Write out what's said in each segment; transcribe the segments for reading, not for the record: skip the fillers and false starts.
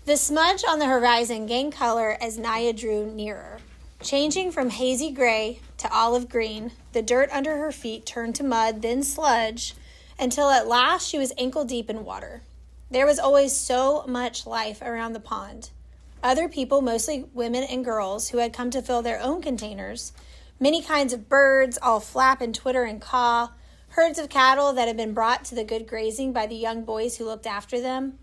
The smudge on the horizon gained color as Naya drew nearer. Changing from hazy gray to olive green, the dirt under her feet turned to mud, then sludge, until at last she was ankle deep in water. There was always so much life around the pond. Other people, mostly women and girls, who had come to fill their own containers, many kinds of birds, all flap and twitter and caw, herds of cattle that had been brought to the good grazing by the young boys who looked after them.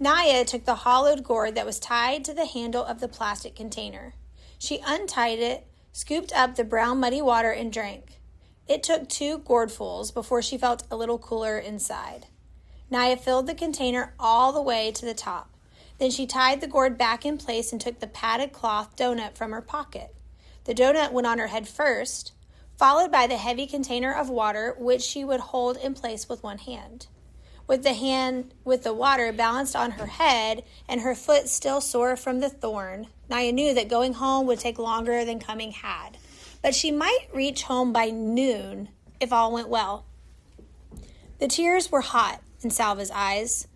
Naya took the hollowed gourd that was tied to the handle of the plastic container. She untied it, scooped up the brown muddy water, and drank. It took 2 gourdfuls before she felt a little cooler inside. Naya filled the container all the way to the top. Then she tied the gourd back in place and took the padded cloth donut from her pocket. The donut went on her head first, followed by the heavy container of water, which she would hold in place with one hand. With the water balanced on her head and her foot still sore from the thorn, Naya knew that going home would take longer than coming had, but she might reach home by noon if all went well. The tears were hot in Salva's eyes.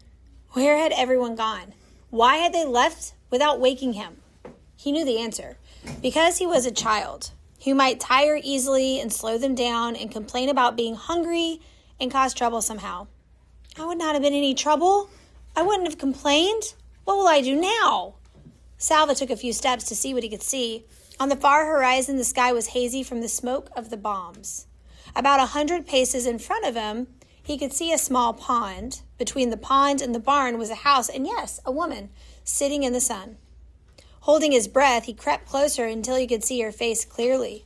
Where had everyone gone? Why had they left without waking him? He knew the answer. Because he was a child who might tire easily and slow them down and complain about being hungry and cause trouble somehow. I would not have been any trouble. I wouldn't have complained. What will I do now? Salva took a few steps to see what he could see. On the far horizon, the sky was hazy from the smoke of the bombs. About 100 paces in front of him, he could see a small pond. Between the pond and the barn was a house, and yes, a woman, sitting in the sun. Holding his breath, he crept closer until he could see her face clearly.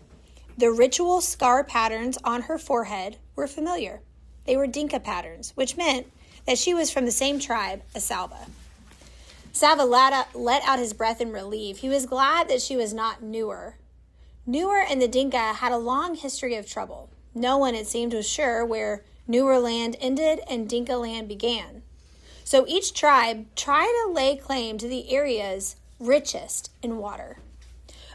The ritual scar patterns on her forehead were familiar. They were Dinka patterns, which meant that she was from the same tribe as Salva. Salva let out his breath in relief. He was glad that she was not Nuer. Nuer and the Dinka had a long history of trouble. No one, it seemed, was sure where Nuer land ended and Dinka land began. So each tribe tried to lay claim to the areas richest in water.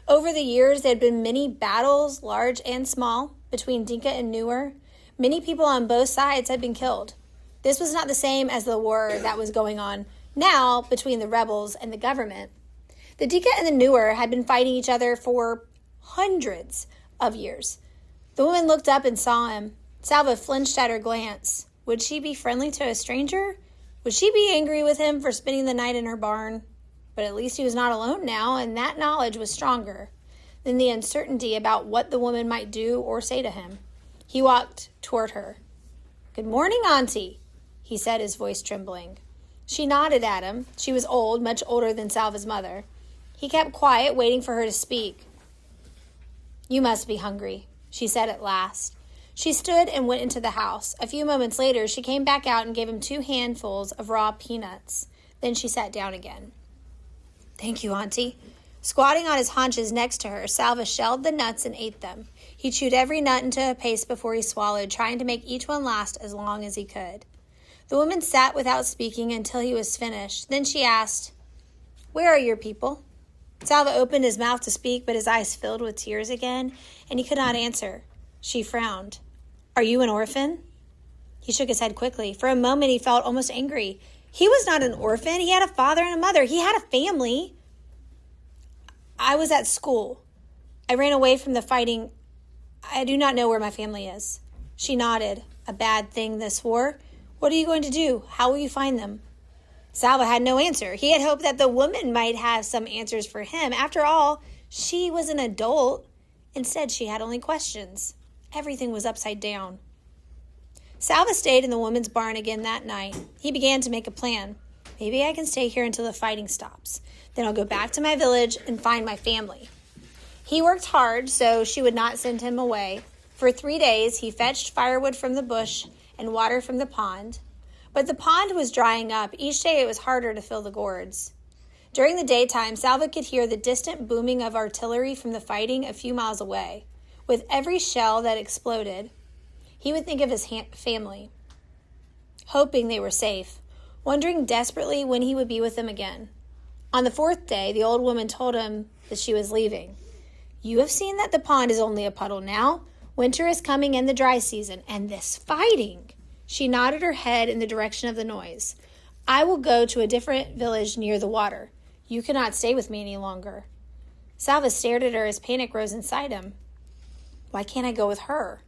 Over the years, there had been many battles, large and small, between Dinka and Nuer. Many people on both sides had been killed. This was not the same as the war that was going on now between the rebels and the government. The Dinka and the Nuer had been fighting each other for hundreds of years. The woman looked up and saw him. Salva flinched at her glance. Would she be friendly to a stranger? Would she be angry with him for spending the night in her barn? But at least he was not alone now, and that knowledge was stronger than the uncertainty about what the woman might do or say to him. He walked toward her. "Good morning, Auntie," he said, his voice trembling. She nodded at him. She was old, much older than Salva's mother. He kept quiet, waiting for her to speak. "You must be hungry," she said at last. She stood and went into the house. A few moments later, she came back out and gave him 2 handfuls of raw peanuts. Then she sat down again. "Thank you, Auntie." Squatting on his haunches next to her, Salva shelled the nuts and ate them. He chewed every nut into a paste before he swallowed, trying to make each one last as long as he could. The woman sat without speaking until he was finished. Then she asked, "Where are your people?" Salva opened his mouth to speak, but his eyes filled with tears again, and he could not answer. She frowned. "Are you an orphan?" He shook his head quickly. For a moment, he felt almost angry. He was not an orphan. He had a father and a mother. He had a family. "I was at school. I ran away from the fighting. I do not know where my family is." She nodded. "A bad thing, this war. What are you going to do? How will you find them?" Salva had no answer. He had hoped that the woman might have some answers for him. After all, she was an adult. Instead, she had only questions. Everything was upside down. Salva stayed in the woman's barn again that night. He began to make a plan. Maybe I can stay here until the fighting stops. Then I'll go back to my village and find my family. He worked hard so she would not send him away. For 3 days, he fetched firewood from the bush and water from the pond. But the pond was drying up. Each day it was harder to fill the gourds. During the daytime, Salva could hear the distant booming of artillery from the fighting a few miles away. With every shell that exploded, he would think of his family, hoping they were safe, wondering desperately when he would be with them again. On the 4th day, the old woman told him that she was leaving. "You have seen that the pond is only a puddle now. Winter is coming and the dry season, and this fighting." She nodded her head in the direction of the noise. I will go to a different village near the water. You cannot stay with me any longer." Salva stared at her as panic rose inside him. "Why can't I go with her?"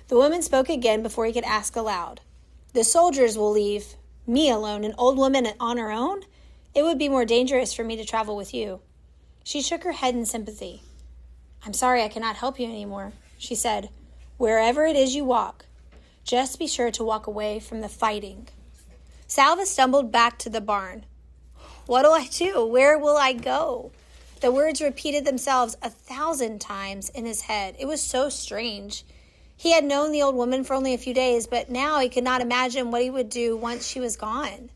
The woman spoke again before he could ask aloud. "The soldiers will leave me alone, an old woman on her own? It would be more dangerous for me to travel with you." She shook her head in sympathy. "I'm sorry I cannot help you anymore," she said. "Wherever it is you walk, just be sure to walk away from the fighting." Salva stumbled back to the barn. "What'll I do? Where will I go?" The words repeated themselves 1,000 times in his head. It was so strange. He had known the old woman for only a few days, but now he could not imagine what he would do once she was gone.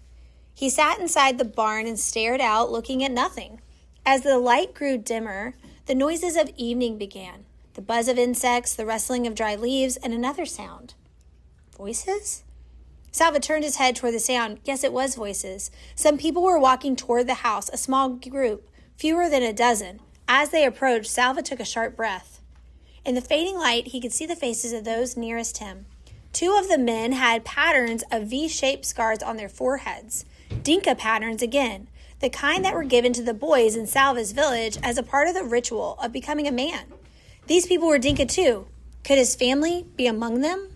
He sat inside the barn and stared out, looking at nothing. As the light grew dimmer, the noises of evening began. The buzz of insects, the rustling of dry leaves, and another sound. Voices? Salva turned his head toward the sound. Yes, it was voices. Some people were walking toward the house, a small group, fewer than a dozen. As they approached, Salva took a sharp breath. In the fading light, he could see the faces of those nearest him. 2 of the men had patterns of V-shaped scars on their foreheads. Dinka patterns again, the kind that were given to the boys in Salva's village as a part of the ritual of becoming a man. These people were Dinka too. Could his family be among them?